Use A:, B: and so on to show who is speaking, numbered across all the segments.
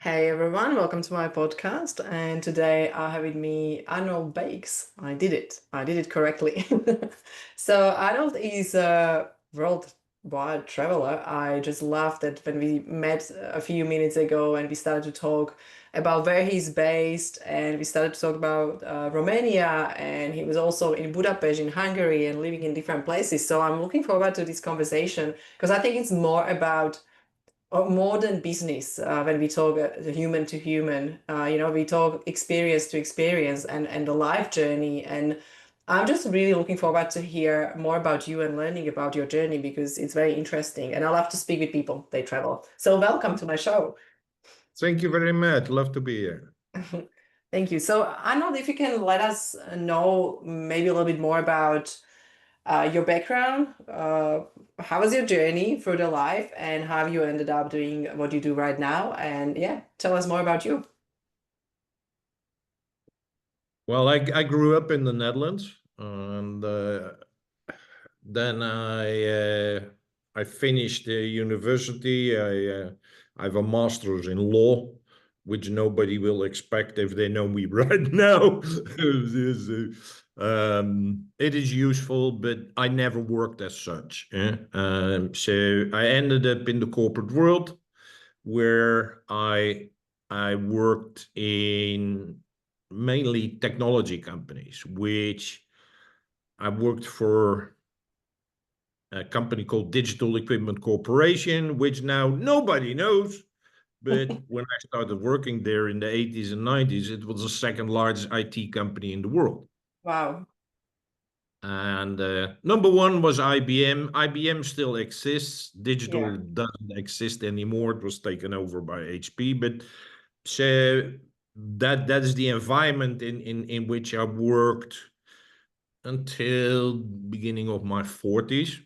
A: Hey everyone, welcome to my podcast. And today I have with me Arnold Beekes. I did it. I did it correctly. So Arnold is a worldwide traveler. I just laughed that when we met a few minutes ago and we started to talk about where he's based, and we started to talk about Romania, and he was also in Budapest in Hungary and living in different places. So I'm looking forward to this conversation because I think it's more about or more than business when we talk human to human. We talk experience to experience and the life journey. And I'm just really looking forward to hear more about you and learning about your journey because it's very interesting. And I love to speak with people, they travel. So welcome to my show.
B: Thank you very much. Love to be here.
A: Thank you. So Arnold, if you can let us know maybe a little bit more about your background, how was your journey through the life, and how you ended up doing what you do right now? And yeah, tell us more about you.
B: Well, I grew up in the Netherlands, and then I finished the university. I have a master's in law, which nobody will expect if they know me right now. It is useful, but I never worked as such. So I ended up in the corporate world, where I worked in mainly technology companies, which I worked for a company called Digital Equipment Corporation, which now nobody knows. But when I started working there in the 80s and 90s, it was the second largest IT company in the world.
A: Wow.
B: And number one was IBM. IBM still exists.
A: Yeah.
B: Digital doesn't exist anymore. It was taken over by HP. But so that is the environment in which I worked until beginning of my 40s.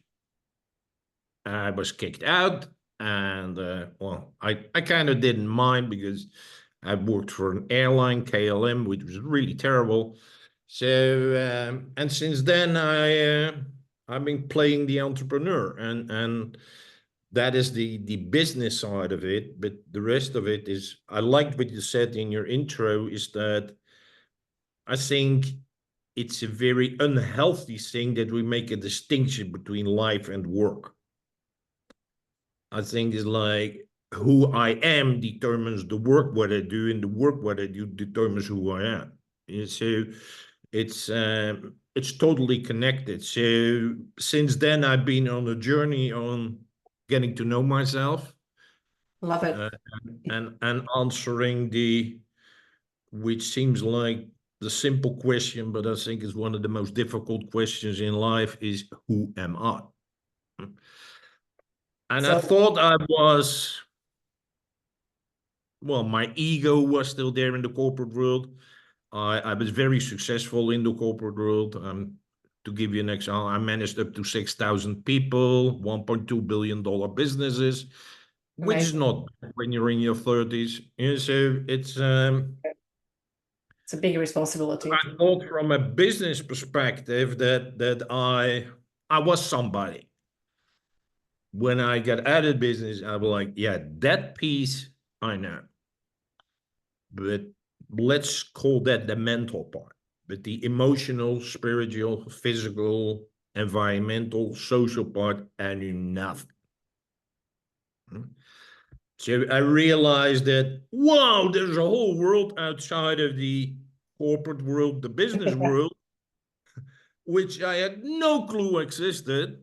B: I was kicked out, and I kind of didn't mind because I worked for an airline, KLM, which was really terrible. So and since then I've been playing the entrepreneur, and that is the business side of it. But the rest of it is, I liked what you said in your intro, is that I think it's a very unhealthy thing that we make a distinction between life and work. I think it's like who I am determines the work what I do, and the work what I do determines who I am. So it's totally connected. So since then, I've been on a journey on getting to know myself,
A: Love it.
B: uh, and answering the, which seems like the simple question, but I think is one of the most difficult questions in life, is who am I? And I
A: So,
B: thought I was, well, my ego was still there in the corporate world. I was very successful in the corporate world. To give you an example, I managed up to 6,000 people, $1.2 billion businesses, which is
A: amazing.
B: not bad when you're in your 30s. And so
A: It's a big responsibility.
B: I thought from a business perspective that I was somebody. When I got out of business, I was like, yeah, that piece I know. But let's call that the mental part. But the emotional, spiritual, physical, environmental, social part, I knew nothing. So I realized that, wow, there's a whole world outside of the corporate world, the business world, which I had no clue existed.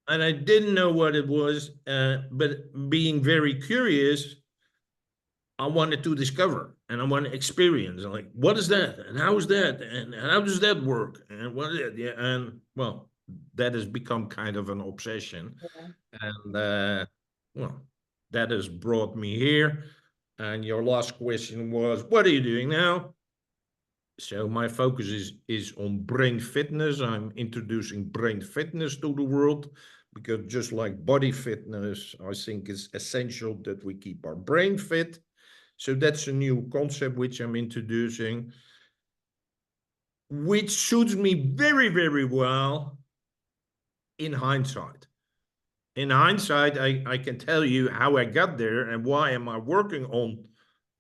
B: And I didn't know what it was. But being very curious, I wanted to discover and I want to experience. I'm like, what is that? And how is that? And how does that work? And what is it? Yeah. And well, that has become kind of an obsession.
A: Yeah.
B: And well, that has brought me here. And your last question was, what are you doing now? So my focus is on brain fitness. I'm introducing brain fitness to the world because just like body fitness, I think it's essential that we keep our brain fit. So that's a new concept which I'm introducing, which suits me very, very well in hindsight. in hindsight, I can tell you how I got there and why am I working on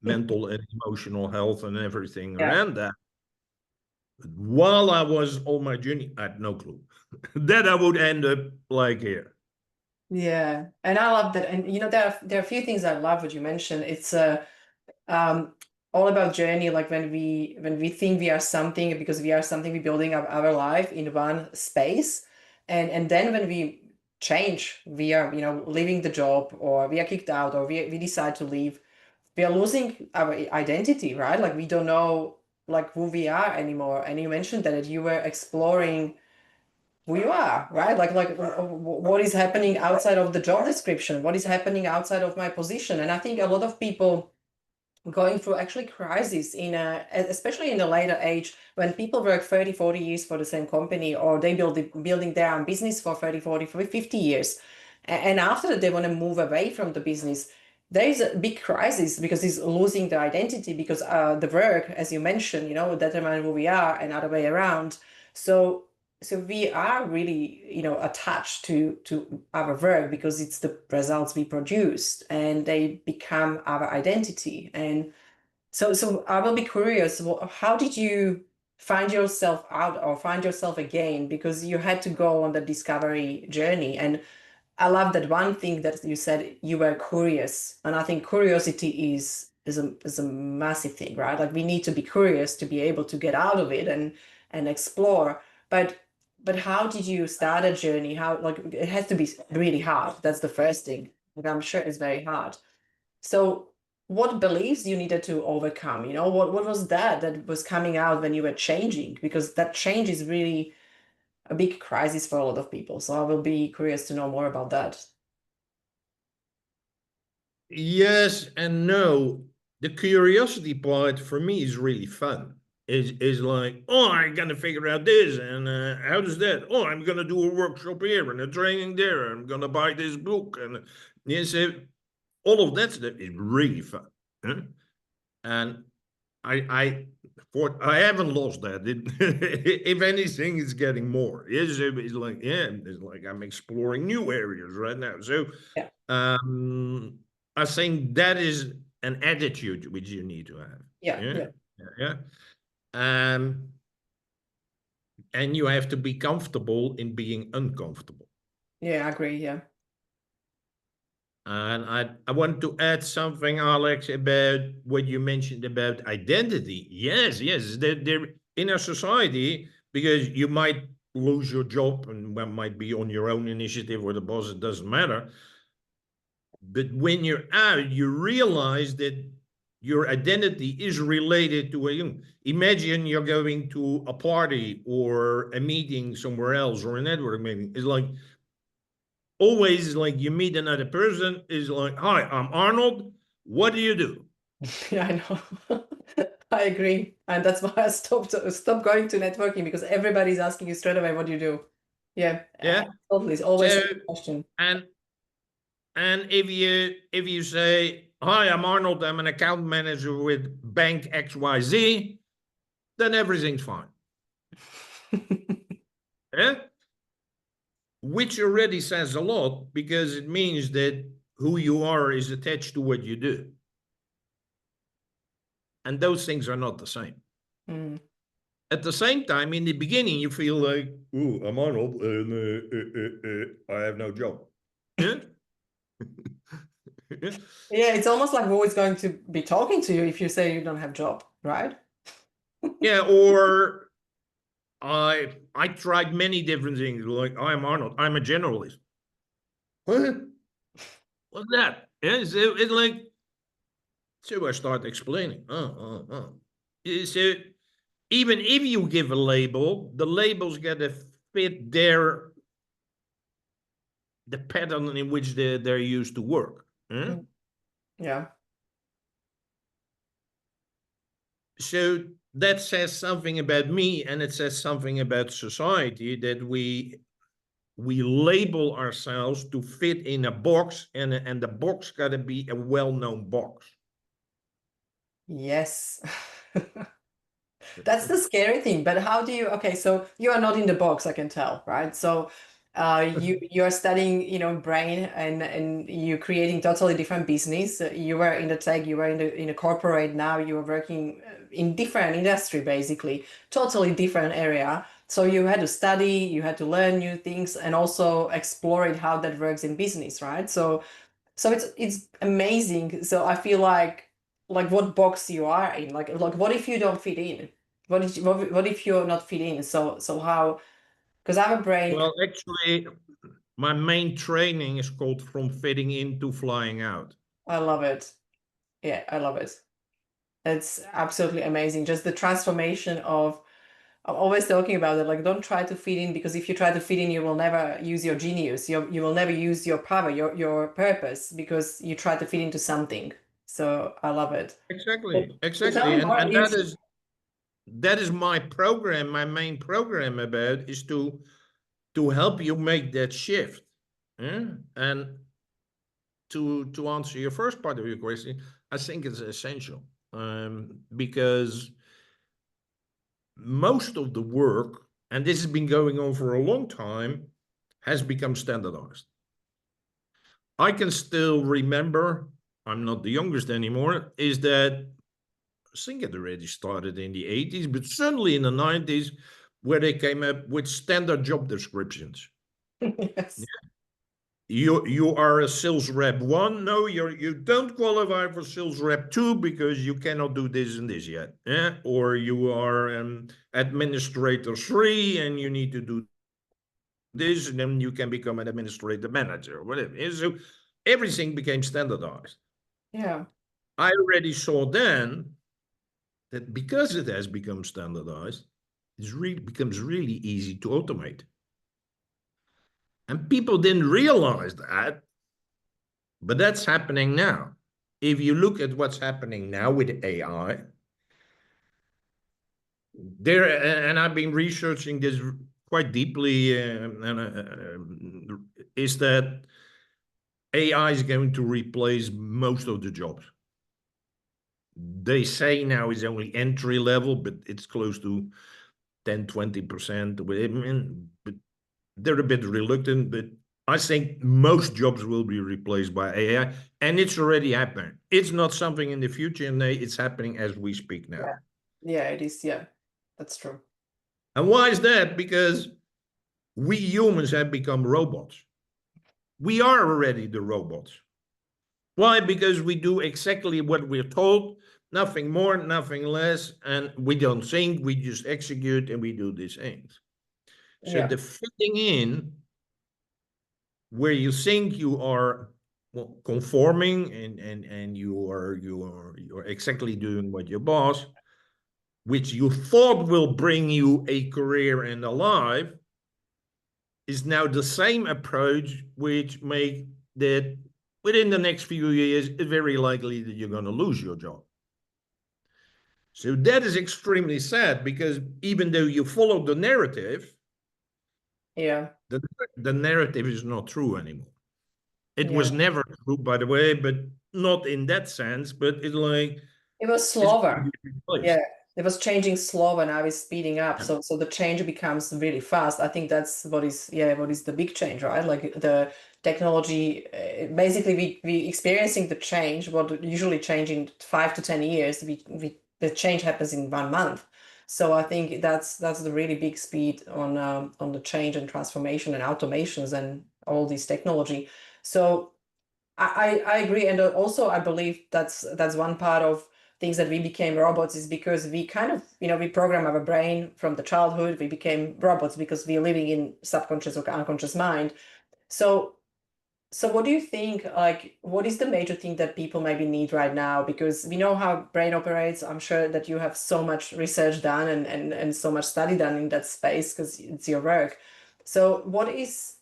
B: mental and emotional health and everything
A: Yeah.
B: around that. While I was on my journey, I had no clue that I would end up like here.
A: Yeah. And I love that. And there are a few things I love what you mentioned. It's um all about journey, like when we think we are something because we are something, we're building up our life in one space. And then when we change, we are, leaving the job, or we are kicked out, or we decide to leave, we are losing our identity, right? Like we don't know like who we are anymore. And you mentioned that you were exploring who you are, right? Like what is happening outside of the job description? What is happening outside of my position? And I think a lot of people going through actually crisis especially in the later age, when people work 30, 40 years for the same company, or they building their own business for 30, 40, 50 years. And after that, they want to move away from the business. There is a big crisis because it's losing their identity, because the work, as you mentioned, determine who we are and other way around. So we are really, attached to our work because it's the results we produce, and they become our identity. And so I will be curious, how did you find yourself out, or find yourself again? Because you had to go on the discovery journey. And I love that one thing that you said, you were curious. And I think curiosity is a massive thing, right? Like we need to be curious to be able to get out of it and explore. But how did you start a journey? How, like, it has to be really hard. That's the first thing. Like I'm sure it's very hard. So what beliefs you needed to overcome? What was that was coming out when you were changing? Because that change is really a big crisis for a lot of people. So I will be curious to know more about that.
B: Yes and no. The curiosity part for me is really fun. Is like, oh, I'm gonna figure out this, and how does that? Oh, I'm gonna do a workshop here and a training there. I'm gonna buy this book, and yes, all of that stuff is really fun. Huh? And I I haven't lost that. If anything, it's getting more. It's like, yeah, it's like I'm exploring new areas right now. So
A: Yeah,
B: um, I think that is an attitude which you need to have.
A: yeah,
B: Yeah,
A: yeah,
B: yeah. Um, and you have to be comfortable in being uncomfortable.
A: yeah. I agree. Yeah,
B: And I want to add something, Alex, about what you mentioned about identity. Yes, yes, they're in a society, because you might lose your job and one might be on your own initiative or the boss, it doesn't matter. But when you're out, you realize that your identity is related to imagine you're going to a party or a meeting somewhere else or a network meeting. It's like always like you meet another person is like, hi, I'm Arnold. What do you do?
A: yeah. I know. I agree, and that's why I stopped going to networking, because everybody's asking you straight away, what do you do? Yeah,
B: Yeah.
A: totally. It's always
B: So
A: a question.
B: and if you say, hi, I'm Arnold, I'm an account manager with bank XYZ, then everything's fine. Yeah. Which already says a lot, because it means that who you are is attached to what you do. And those things are not the same.
A: Mm.
B: At the same time, in the beginning, you feel like, "Ooh, I'm Arnold, and I have no job." Yeah,
A: Yeah, it's almost like who is going to be talking to you if you say you don't have job, right?
B: yeah. Or I tried many different things. Like, I'm Arnold. I'm a generalist. What? What's that? Yeah, so it's like, so I start explaining. So even if you give a label, the label's got to fit the pattern in which they're used to work. Huh?
A: Mm. Yeah.
B: So that says something about me, and it says something about society, that we label ourselves to fit in a box, and the box got to be a well-known box.
A: Yes. That's the scary thing. But how do you, okay, so you are not in the box, I can tell, right? So You're studying, brain, and you're creating totally different business. You were in the tech, you were in a corporate. Now you are working in different industry, basically, totally different area. So you had to study, you had to learn new things, and also explore it how that works in business, right? So it's amazing. So I feel like what box you are in, like what if you don't fit in? What if you're not fit in? So how? Because I have a brain.
B: Well, actually, my main training is called From Fitting In to Flying Out.
A: I love it. Yeah, I love it. It's absolutely amazing. Just the transformation of I'm always talking about it. Like, don't try to fit in, because if you try to fit in, you will never use your genius. You will never use your power, your purpose, because you try to fit into something. So I love it. But,
B: Exactly,
A: but tell
B: exactly.
A: me
B: And
A: more.
B: and
A: Yes.
B: that is my program, my main program about is to help you make that shift. Yeah? And to answer your first part of your question, I think it's essential, because most of the work, and this has been going on for a long time, has become standardized. I can still remember, I'm not the youngest anymore, is that I think it already started in the 80s, but certainly in the 90s, where they came up with standard job descriptions.
A: Yes.
B: You are a sales rep one. No, you don't qualify for sales rep two because you cannot do this and this yet. Yeah? Or you are administrator three and you need to do this, and then you can become an administrator manager or whatever. And so everything became standardized.
A: Yeah.
B: I already saw then that because it has become standardized, it really becomes really easy to automate. And people didn't realize that, but that's happening now. If you look at what's happening now with AI, there, and I've been researching this quite deeply, is that AI is going to replace most of the jobs. They say now it's only entry level, but it's close to 10, 20%. But they're a bit reluctant, but I think most jobs will be replaced by AI, and it's already happening. It's not something in the future, and it's happening as we speak now.
A: Yeah. Yeah, it is. Yeah, that's true.
B: And why is that? Because we humans have become robots. We are already the robots. Why? Because we do exactly what we're told, nothing more, nothing less, and we don't think, we just execute and we do these things. So
A: Yeah.
B: the fitting in where you think you are, well, conforming and you're exactly doing what your boss, which you thought will bring you a career and a life, is now the same approach which make that within the next few years it's very likely that you're going to lose your job. So that is extremely sad, because even though you follow the narrative,
A: Yeah.
B: the, the narrative is not true anymore. It
A: Yeah.
B: was never true, by the way, but not in that sense, but
A: It was
B: it's going to
A: slower.
B: be
A: Yeah,
B: replaced.
A: it was changing slow and now it's speeding up.
B: Yeah.
A: So the change becomes really fast. I think that's what is the big change, right? Like the technology, basically we experiencing the change, what usually change in 5 to 10 years, we the change happens in 1 month. So I think that's the really big speed on the change and transformation and automations and all this technology. So I agree, and also I believe that's one part of things that we became robots is because we kind of we program our brain from the childhood. We became robots because we're living in subconscious or unconscious mind. So so what do you think, like, what is the major thing that people maybe need right now? Because we know how brain operates. I'm sure that you have so much research done and so much study done in that space because it's your work. So what is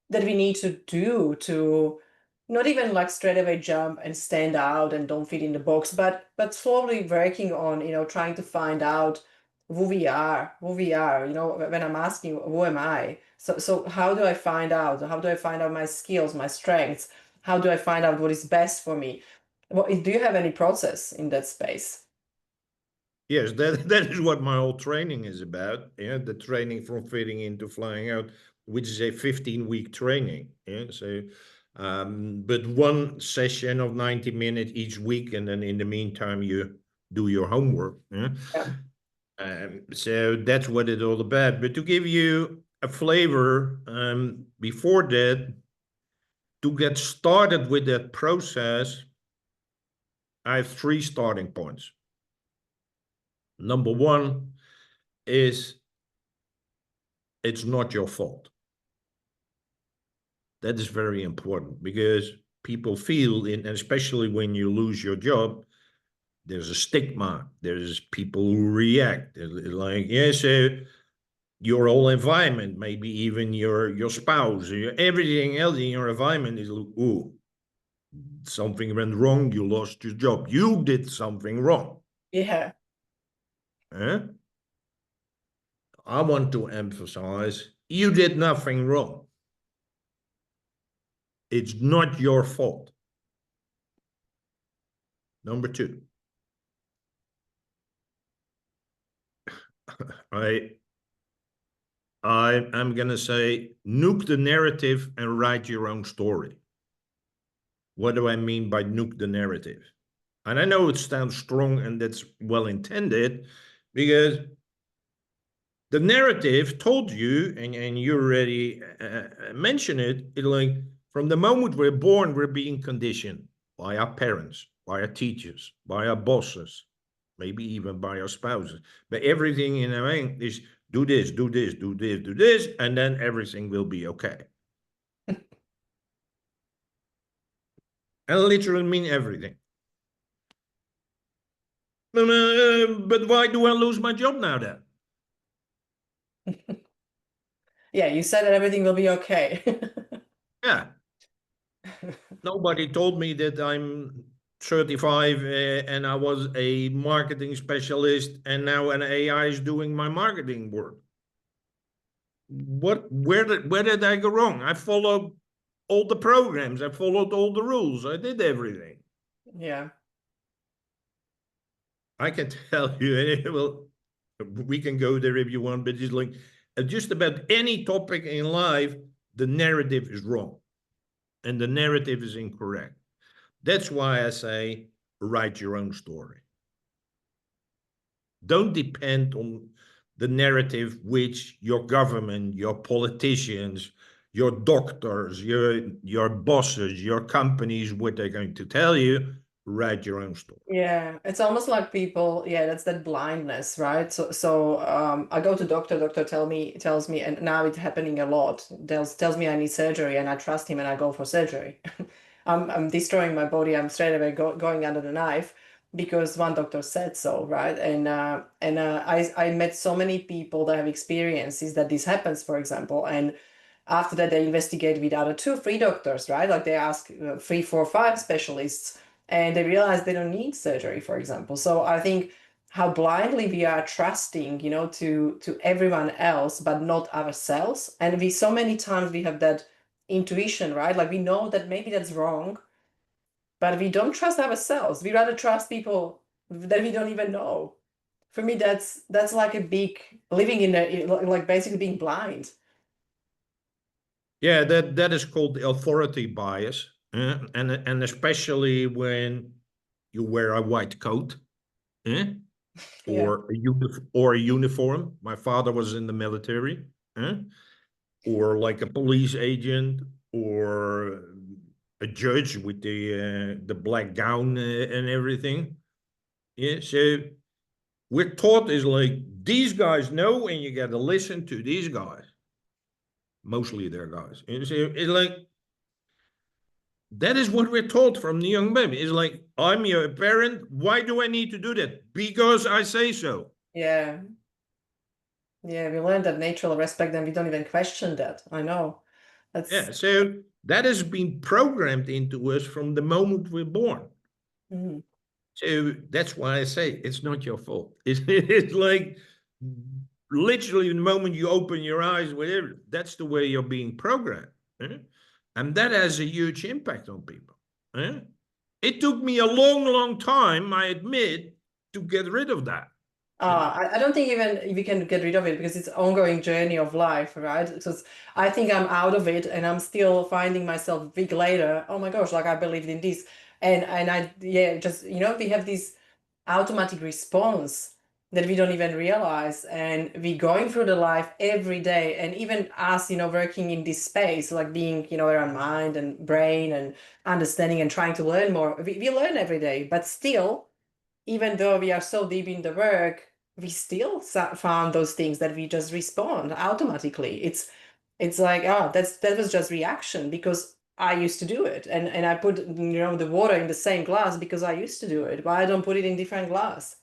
A: that we need to do to not even like straight away jump and stand out and don't fit in the box, but slowly working on, trying to find out who we are, when I'm asking who am I? So how do I find out? How do I find out my skills, my strengths? How do I find out what is best for me? Do you have any process in that space?
B: Yes, that is what my whole training is about. Yeah, the training from fitting into flying out. which is a 15-week training. Yeah, so but one session of 90 minutes each week, and then in the meantime you do your homework. Yeah?
A: Yeah.
B: So that's what it's all about. But to give you a flavor, before that, to get started with that process, I have 3 starting points. Number one is it's not your fault. That is very important because people feel, and especially when you lose your job, there's a stigma. There's people who react like, yeah, so your whole environment, maybe even your spouse, everything else in your environment is, ooh, something went wrong. You lost your job. You did something wrong.
A: Yeah.
B: Huh? I want to emphasize you did nothing wrong. It's not your fault. Number two, I I'm gonna say nuke the narrative and write your own story. What do I mean by nuke the narrative? And I know it sounds strong and that's well intended, because the narrative told you, and you already mentioned it, like from the moment we're born, we're being conditioned by our parents, by our teachers, by our bosses, maybe even by our spouses. But everything in our mind is do this, do this, do this, do this, and then everything will be okay. And literally mean everything. But why do I lose my job now then?
A: Yeah, you said that everything will be okay.
B: Yeah, nobody told me that I'm 35 and I was a marketing specialist and now an AI is doing my marketing work. Where did I go wrong? I followed all the programs, I followed all the rules, I did everything.
A: Yeah.
B: I can tell you, well, we can go there if you want, but it's like just about any topic in life, the narrative is wrong and the narrative is incorrect. That's why I say write your own story. Don't depend on the narrative which your government, your politicians, your doctors, your bosses, your companies, what they're going to tell you. Write your own story.
A: Yeah, it's almost like people, yeah, that's that blindness, right? So I go to doctor tells me, and now it's happening a lot. Tells me I need surgery, and I trust him and I go for surgery. I'm destroying my body. I'm straight away going under the knife because one doctor said so, right? And I met so many people that have experiences that this happens, for example, and after that they investigate with other two, three doctors, right? Like they ask three, four, five specialists, and they realize they don't need surgery, for example. So I think how blindly we are trusting, to everyone else, but not ourselves. And we so many times we have that intuition, right? Like we know that maybe that's wrong, but we don't trust ourselves. We rather trust people that we don't even know. For me, that's like a big living like basically being blind.
B: Yeah, that is called the authority bias, and especially when you wear a white coat, eh?
A: Yeah.
B: or a uniform. My father was in the military, or like a police agent, or a judge with the black gown and everything. Yeah, so we're taught is like these guys know, and you got to listen to these guys. Mostly they're guys. And so it's like that is what we're taught from the young baby. It's like I'm your parent. Why do I need to do that? Because I say so.
A: Yeah. Yeah, we learned that natural respect and we don't even question that. I know.
B: Yeah,
A: That's
B: so that has been programmed into us from the moment we're born.
A: mm,
B: So that's why I say it's not your fault. It's like literally the moment you open your eyes, whatever, that's the way you're being programmed. Eh? And that has a huge impact on people. Eh? It took me a long, long time, I admit, to get rid of that.
A: I don't think even we can get rid of it because it's an ongoing journey of life, right? So I think I'm out of it and I'm still finding myself a week later. Oh my gosh, like I believed in this. And I, yeah, just, we have this automatic response that we don't even realize. And we going through the life every day. And even us, working in this space, like being, around mind and brain and understanding and trying to learn more, we learn every day, but still, even though we are so deep in the work, we still found those things that we just respond automatically. It's like, oh, that was just reaction because I used to do it, and I put the water in the same glass because I used to do it. But I don't put it in different glass.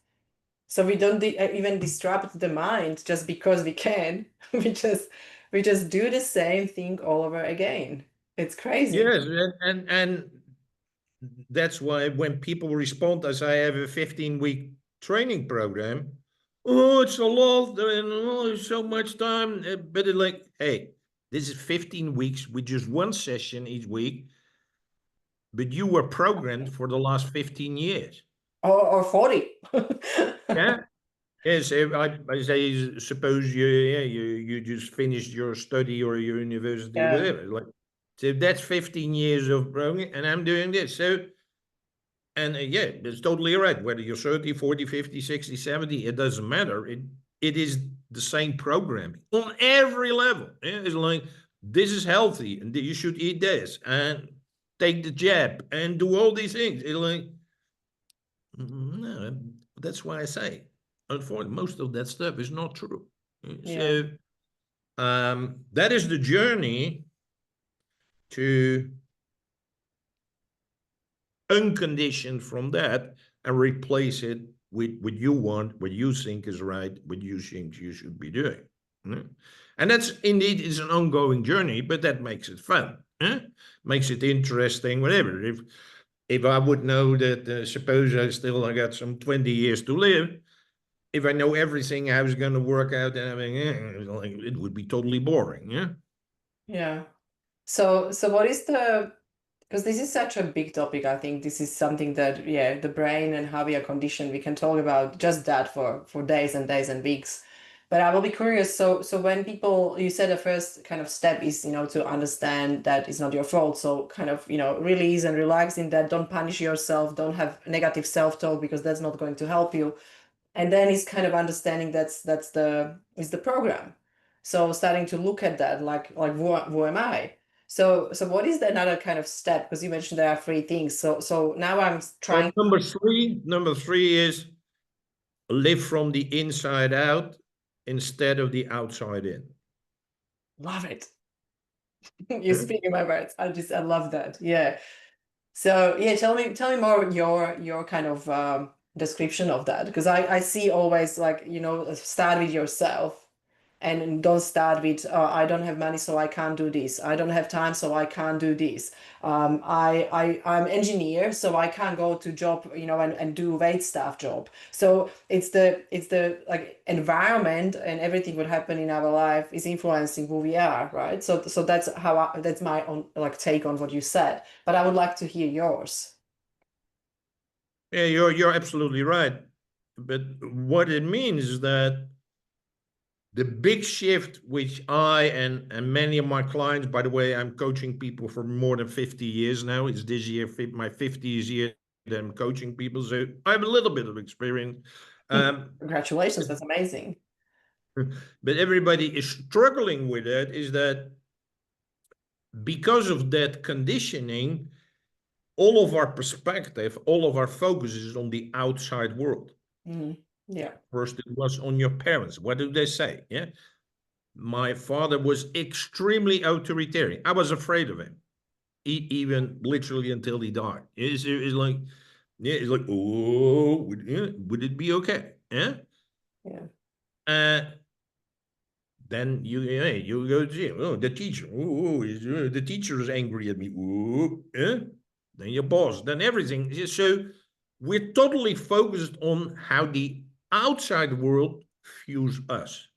A: So we don't even disrupt the mind just because we can. We just do the same thing all over again. It's crazy.
B: Yes, and that's why when people respond as I have a 15-week training program, oh, it's a lot, and oh, it's so much time. But it's like, hey, this is 15 weeks with just one session each week, but you were programmed for the last 15 years.
A: Or 40.
B: Yeah. Yes, I say, suppose you just finished your study or your university,
A: Yeah.
B: whatever. Like, so that's 15 years of programming, and I'm doing this. So, and yeah, it's totally right. Whether you're 30, 40, 50, 60, 70, it doesn't matter. It is the same programming on every level. Yeah? It's like, this is healthy, and you should eat this, and take the jab, and do all these things. It's like, no, that's why I say, unfortunately, most of that stuff is not true.
A: Yeah.
B: So that is the journey to uncondition from that and replace it with what you want, what you think is right, what you think you should be doing. And that's indeed is an ongoing journey, but that makes it fun, makes it interesting, whatever. If I would know that, suppose I got some 20 years to live, if I know everything how it's going to work out, and everything, it would be totally boring. Yeah.
A: Yeah. So what is the, because this is such a big topic, I think this is something that, yeah, the brain and how we are conditioned, we can talk about just that for days and days and weeks. But I will be curious. So when people, you said the first kind of step is, to understand that it's not your fault. So kind of, release and relax in that. Don't punish yourself. Don't have negative self-talk because that's not going to help you. And then it's kind of understanding that's the program. So starting to look at that, like who am I? So what is the another kind of step? Because you mentioned there are three things. So now I'm
B: Well,
A: trying.
B: number three is live from the inside out instead of the outside in.
A: Love it. You're
B: Yeah.
A: speaking my words. I love that. Yeah. So yeah, tell me more your kind of description of that, because I see always like, start with yourself and don't start with I don't have money so I can't do this. I don't have time so I can't do this. I'm engineer so I can't go to job, and do wait staff job. So it's the like environment and everything what happen in our life is influencing who we are, right? So that's my own like take on what you said, but I would like to hear yours.
B: Yeah, you're absolutely right. But what it means is that the big shift, which I and many of my clients, by the way, I'm coaching people for more than 50 years now. It's this year my 50th year that I'm coaching people, so I have a little bit of experience. Um,
A: Congratulations, that's amazing.
B: but everybody is struggling with it. Is that because of that conditioning, all of our perspective, all of our focus is on the outside world.
A: Yeah.
B: First, it was on your parents. What do they say? Yeah. My father was extremely authoritarian. I was afraid of him, even literally until he died. It's like, yeah, it's like, oh, would it be okay? Yeah.
A: Yeah.
B: Uh, then you go to see, oh, the teacher. Oh, the teacher is angry at me. Oh, yeah. Then your boss. Then everything. So we're totally focused on how the outside world views us.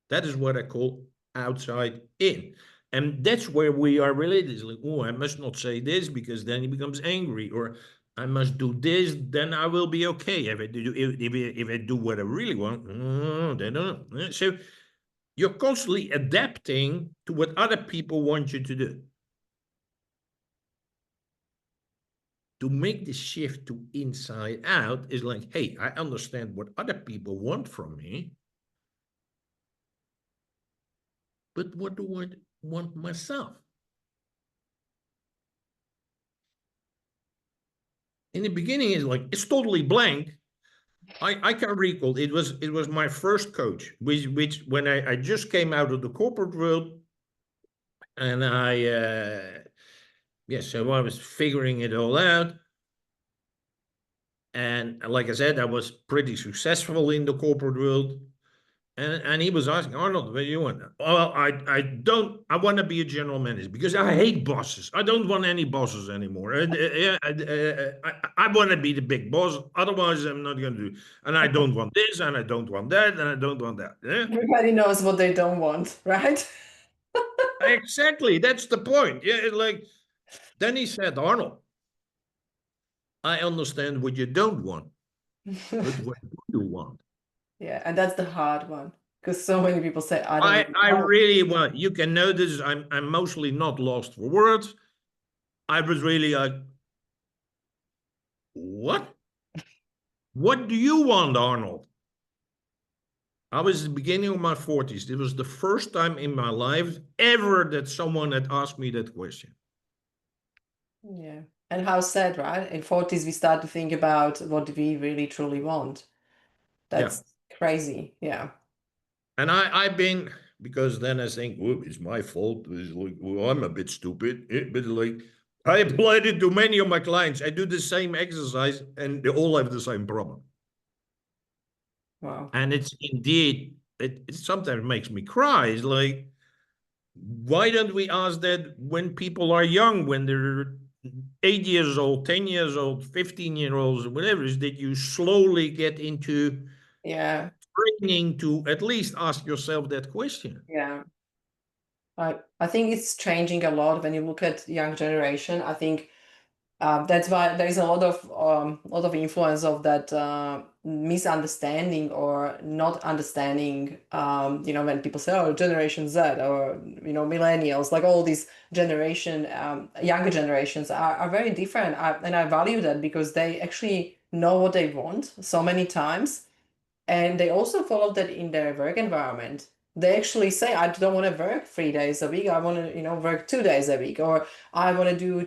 B: That is what I call outside in. And that's where we are related. It's like, oh, I must not say this because then he becomes angry. Or I must do this, then I will be okay. If I do what I really want, then no. So you're constantly adapting to what other people want you to do. To make the shift to inside out is like, hey, I understand what other people want from me, but what do I want myself? In the beginning, it's like it's totally blank. I can recall it was my first coach, which when I just came out of the corporate world, and so I was figuring it all out. And like I said, I was pretty successful in the corporate world. And he was asking, Arnold, what do you want? Well, I want to be a general manager because I hate bosses. I don't want any bosses anymore. I want to be the big boss. Otherwise, I'm not going to do. And I don't want this, and I don't want that, and I don't want that. Yeah,
A: Everybody knows what they don't want, right?
B: exactly. That's the point. Yeah, it's like then he said, Arnold, I understand what you don't want, but what do you want?
A: Yeah, and that's the hard one because so many people say, I don't really
B: I
A: know.
B: really want. You can notice I'm mostly not lost for words. I was really like, what? What do you want, Arnold? I was at the beginning of my 40s. It was the first time in my life ever that someone had asked me that question.
A: Yeah. And how sad, right? In 40s, we start to think about what we really truly want.
B: Yeah.
A: That's crazy. Yeah.
B: And I've been, because then I think, well, it's my fault. It's like, well, I'm a bit stupid. But like, I applied it to many of my clients. I do the same exercise and they all have the same problem.
A: Wow.
B: And it's indeed, it sometimes makes me cry. It's like, why don't we ask that when people are young, when they're 8 years old, 10 years old, 15-year-olds, whatever, is that you slowly get into
A: Yeah.
B: training to at least ask yourself that question.
A: Yeah. I think it's changing a lot when you look at young generation. I think that's why there is a lot of influence of that misunderstanding or not understanding. When people say, "Oh, Generation Z" or millennials, like all these generation, younger generations are very different. And I value that because they actually know what they want so many times, and they also follow that in their work environment. They actually say, I don't want to work 3 days a week. I want to, work 2 days a week, or I want to do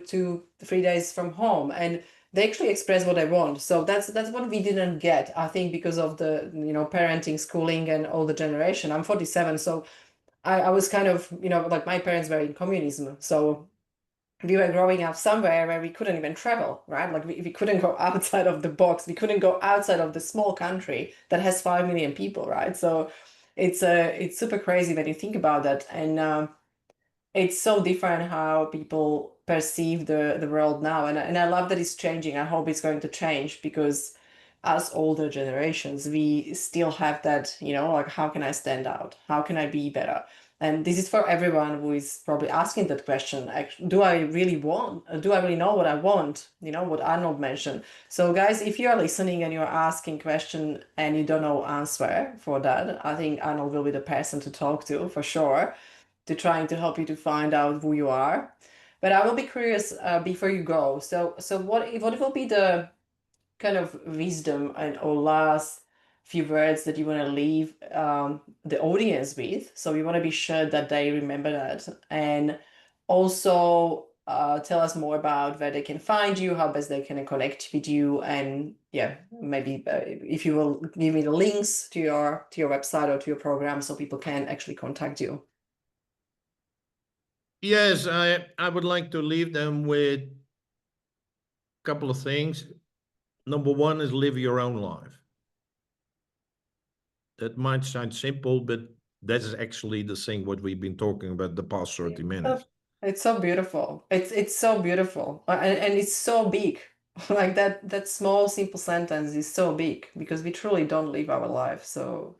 A: 3 days from home. And they actually express what they want. So that's what we didn't get, I think, because of the, parenting, schooling, and all the generation. I'm 47, so I was kind of, like my parents were in communism. So we were growing up somewhere where we couldn't even travel, right? Like we couldn't go outside of the box. We couldn't go outside of the small country that has 5 million people, right? So it's super crazy when you think about that. And it's so different how people perceive the world now. And I love that it's changing. I hope it's going to change because as older generations, we still have that, like, how can I stand out? How can I be better? And this is for everyone who is probably asking that question. Do I really want? Do I really know what I want? What Arnold mentioned. So, guys, if you are listening and you're asking question and you don't know answer for that, I think Arnold will be the person to talk to for sure, to trying to help you to find out who you are. But I will be curious before you go. So what will be the kind of wisdom and or last few words that you want to leave the audience with? So you want to be sure that they remember that, and also tell us more about where they can find you, how best they can connect with you, and yeah, maybe if you will give me the links to your website or to your program so people can actually contact you.
B: Yes, I would like to leave them with a couple of things. Number one is live your own life. That might sound simple, but that's actually the thing what we've been talking about the past
A: Yeah.
B: 30
A: Oh,
B: minutes.
A: it's so beautiful. It's so beautiful. And it's so big. Like that small simple sentence is so big because we truly don't live our life. So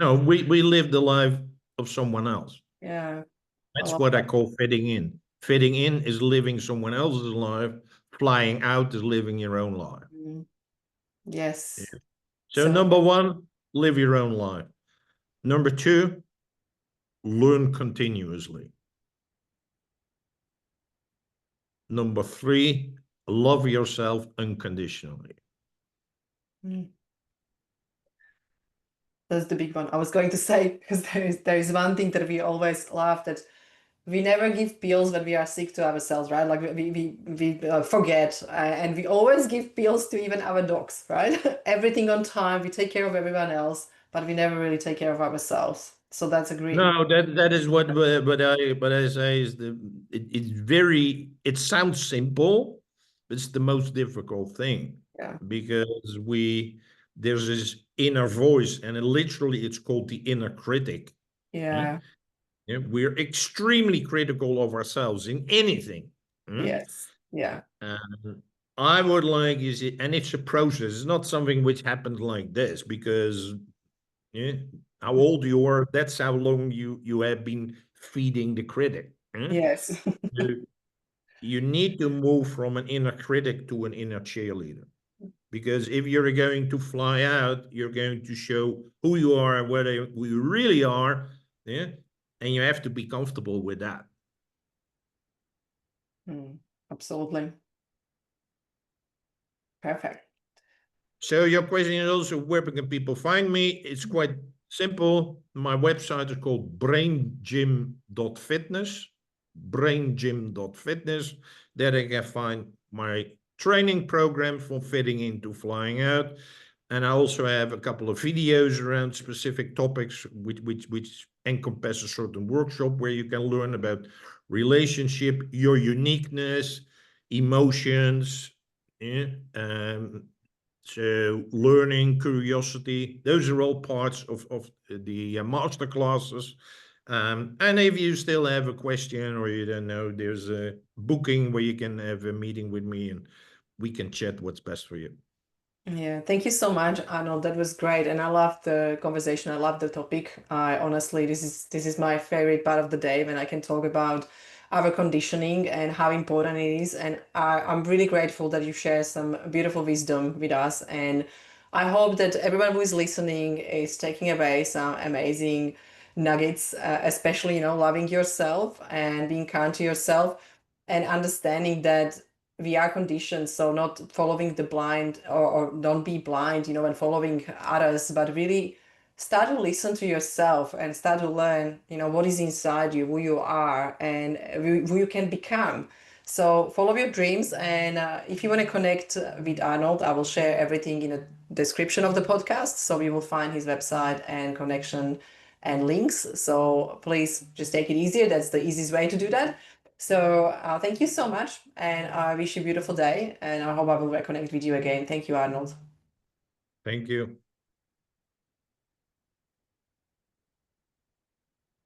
B: No, we live the life of someone else.
A: yeah, I
B: That's
A: love
B: what I
A: that.
B: call fitting in. Fitting in is living someone else's life flying out is living your own life.
A: Mm. Yes.
B: Yeah. So
A: So
B: number one, live your own life. Number two, learn continuously. Number three, love yourself unconditionally.
A: mm, that's the big one. I was going to say, because there is one thing that we always laugh that we never give pills when we are sick to ourselves, right? Like we forget, and we always give pills to even our dogs, right? Everything on time. We take care of everyone else, but we never really take care of ourselves. So that's a great.
B: No, that is what I say is it's very, it sounds simple, but it's the most difficult thing
A: Yeah.
B: because there's this inner voice, and literally it's called the inner critic. Hmm?
A: Yeah.
B: Yeah, we're extremely critical of ourselves in anything. Hmm?
A: Yes. Yeah.
B: And I would like is it, and it's a process. It's not something which happens like this because, yeah, how old you are, that's how long you have been feeding the critic. Hmm?
A: Yes.
B: You, you need to move from an inner critic to an inner cheerleader. Because if you're going to fly out, you're going to show who you are and who you really are. Yeah. And you have to be comfortable with that.
A: Mm, absolutely. Perfect.
B: So your question is also, where can people find me? It's quite simple. My website is called braingym.fitness. Braingym.fitness. There they can find my training program for fitting into flying out. And I also have a couple of videos around specific topics which encompass a certain workshop where you can learn about relationship, your uniqueness, emotions, yeah, so learning, curiosity, those are all parts of the master classes. And if you still have a question or you don't know, there's a booking where you can have a meeting with me and we can chat what's best for you.
A: Yeah, thank you so much, Arnold. That was great, and I love the conversation. I love the topic. I honestly, this is my favorite part of the day when I can talk about our conditioning and how important it is. And I'm really grateful that you share some beautiful wisdom with us. And I hope that everyone who is listening is taking away some amazing nuggets, especially, loving yourself and being kind to yourself and understanding that we are conditioned, so not following the blind or don't be blind, and following others, but really start to listen to yourself and start to learn, what is inside you, who you are, and who you can become. So follow your dreams. And if you want to connect with Arnold, I will share everything in the description of the podcast. So you will find his website and connection and links. So please just take it easier. That's the easiest way to do that. So thank you so much, and I wish you a beautiful day, and I hope I will reconnect with you again. Thank you, Arnold.
B: Thank you.